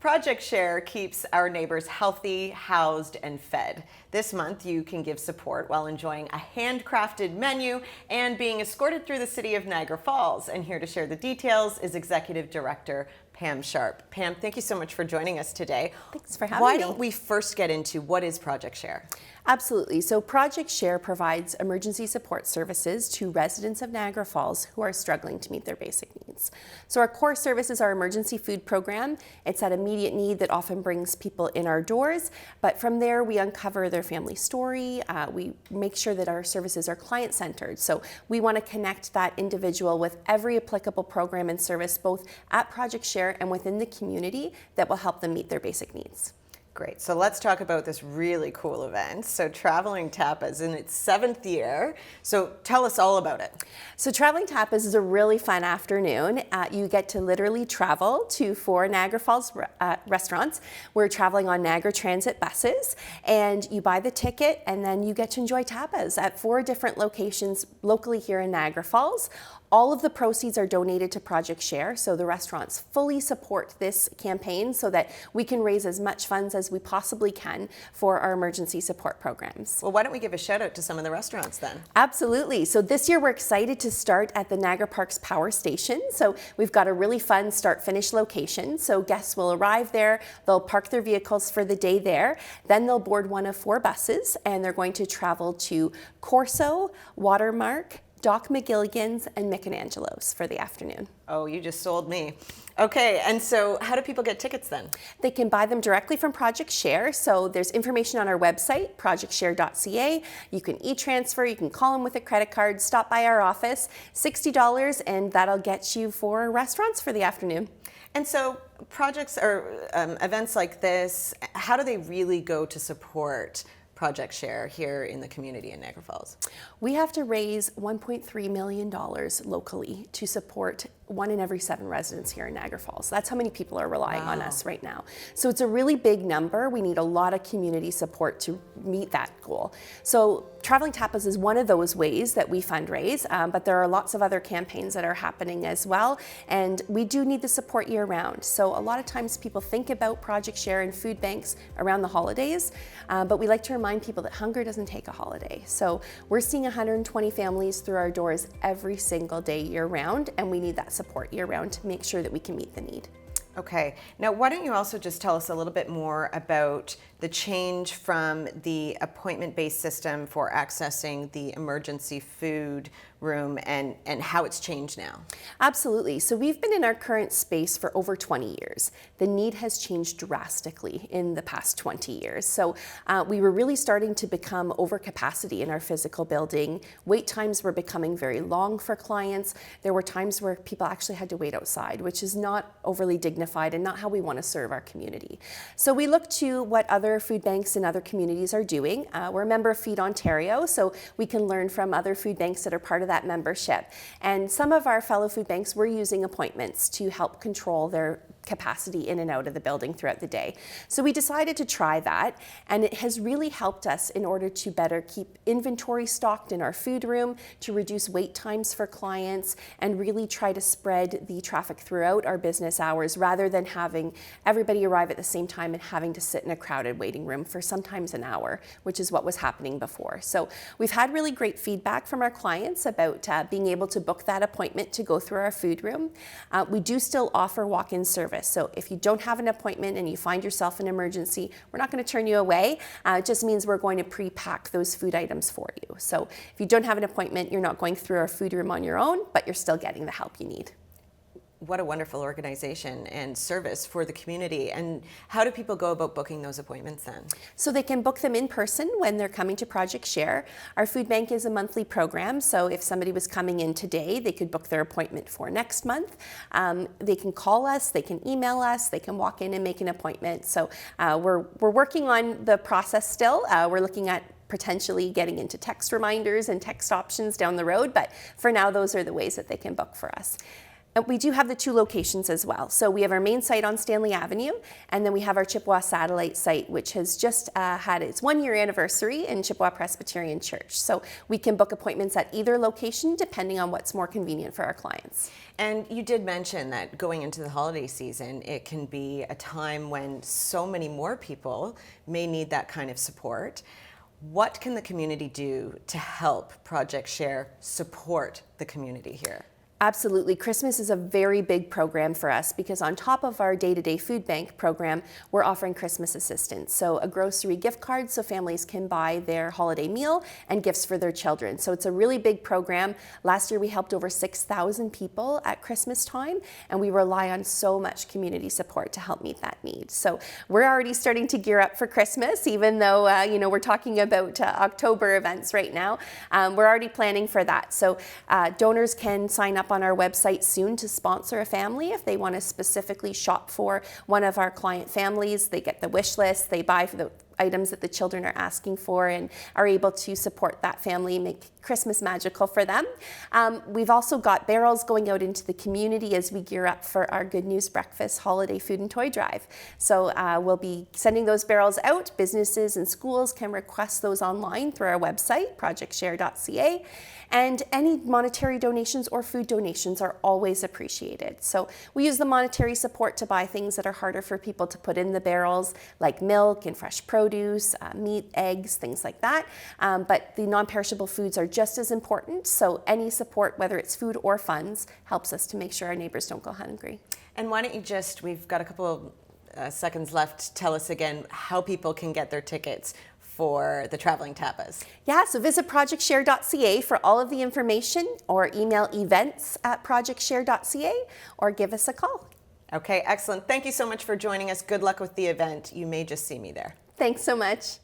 Project Share keeps our neighbors healthy, housed, and fed. This month, you can give support while enjoying a handcrafted menu and being escorted through the city of Niagara Falls. And here to share the details is Executive Director Pam Sharp. Pam, thank you so much for joining us today. Thanks for having me. Why don't we first get into what is Project Share? Absolutely. So Project Share provides emergency support services to residents of Niagara Falls who are struggling to meet their basic needs. So our core service is our emergency food program. It's that immediate need that often brings people in our doors, but from there we uncover their family story. We make sure that our services are client-centered. So we want to connect that individual with every applicable program and service, both at Project Share and within the community, that will help them meet their basic needs. Great. So let's talk about this really cool event. So Traveling Tapas in its 7th year. So tell us all about it. So Traveling Tapas is a really fun afternoon. You get to literally travel to 4 Niagara Falls restaurants. We're traveling on Niagara Transit buses, and you buy the ticket and then you get to enjoy tapas at 4 different locations locally here in Niagara Falls. All of the proceeds are donated to Project Share, so the restaurants fully support this campaign so that we can raise as much funds as we possibly can for our emergency support programs. Well, why don't we give a shout out to some of the restaurants then? Absolutely. So this year we're excited to start at the Niagara Parks Power Station. So we've got a really fun start-finish location. So guests will arrive there, they'll park their vehicles for the day there, then they'll board one of 4 buses and they're going to travel to Corso, Watermark, Doc McGilligan's, and Michelangelo's for the afternoon. Oh, you just sold me. Okay, and so how do people get tickets then? They can buy them directly from Project Share. So there's information on our website, projectshare.ca. You can e-transfer, you can call them with a credit card, stop by our office, $60, and that'll get you 4 restaurants for the afternoon. And so projects or events like this, how do they really go to support Project Share here in the community in Niagara Falls? We have to raise $1.3 million locally to support 1 in every 7 residents here in Niagara Falls. That's how many people are relying on us right now. So it's a really big number. We need a lot of community support to meet that goal. So Traveling Tapas is one of those ways that we fundraise, but there are lots of other campaigns that are happening as well, and we do need the support year round. So a lot of times people think about Project Share and food banks around the holidays, but we like to remind people that hunger doesn't take a holiday. So we're seeing 120 families through our doors every single day year round, and we need that support year round to make sure that we can meet the need. Okay, now why don't you also just tell us a little bit more about the change from the appointment-based system for accessing the emergency food room and how it's changed now? Absolutely. So we've been in our current space for over 20 years. The need has changed drastically in the past 20 years. So we were really starting to become over capacity in our physical building. Wait times were becoming very long for clients. There were times where people actually had to wait outside, which is not overly dignified and not how we want to serve our community. So we look to what other food banks in other communities are doing. We're a member of Feed Ontario, so we can learn from other food banks that are part of that membership. And some of our fellow food banks were using appointments to help control their capacity in and out of the building throughout the day. So we decided to try that, and it has really helped us in order to better keep inventory stocked in our food room, to reduce wait times for clients, and really try to spread the traffic throughout our business hours rather than having everybody arrive at the same time and having to sit in a crowded waiting room for sometimes an hour, which is what was happening before. So we've had really great feedback from our clients about being able to book that appointment to go through our food room. We do still offer walk-in service. So if you don't have an appointment and you find yourself in an emergency, we're not going to turn you away. It just means we're going to pre-pack those food items for you. So if you don't have an appointment, you're not going through our food room on your own, but you're still getting the help you need. What a wonderful organization and service for the community. And how do people go about booking those appointments then? So they can book them in person when they're coming to Project Share. Our food bank is a monthly program, so if somebody was coming in today, they could book their appointment for next month. They can call us, they can email us, they can walk in and make an appointment. So we're working on the process still. We're looking at potentially getting into text reminders and text options down the road, but for now, those are the ways that they can book for us. And we do have the 2 locations as well. So we have our main site on Stanley Avenue, and then we have our Chippewa satellite site, which has just had its 1-year anniversary in Chippewa Presbyterian Church. So we can book appointments at either location depending on what's more convenient for our clients. And you did mention that going into the holiday season, it can be a time when so many more people may need that kind of support. What can the community do to help Project Share support the community here? Absolutely. Christmas is a very big program for us because on top of our day-to-day food bank program, we're offering Christmas assistance. So a grocery gift card so families can buy their holiday meal and gifts for their children. So it's a really big program. Last year we helped over 6,000 people at Christmas time, and we rely on so much community support to help meet that need. So we're already starting to gear up for Christmas, even though we're talking about October events right now. We're already planning for that. So donors can sign up on our website soon to sponsor a family if they want to specifically shop for one of our client families. They get the wish list, they buy for the items that the children are asking for and are able to support that family, make Christmas magical for them. We've also got barrels going out into the community as we gear up for our Good News Breakfast holiday food and toy drive. So we'll be sending those barrels out. Businesses and schools can request those online through our website, projectshare.ca. And any monetary donations or food donations are always appreciated. So we use the monetary support to buy things that are harder for people to put in the barrels, like milk and fresh produce, meat, eggs, things like that. But the non-perishable foods are just as important. So any support, whether it's food or funds, helps us to make sure our neighbors don't go hungry. And why don't you just, we've got a couple of seconds left, tell us again how people can get their tickets for the Traveling Tapas. Yeah, so visit projectshare.ca for all of the information, or email events@projectshare.ca, or give us a call. Okay, excellent. Thank you so much for joining us. Good luck with the event. You may just see me there. Thanks so much.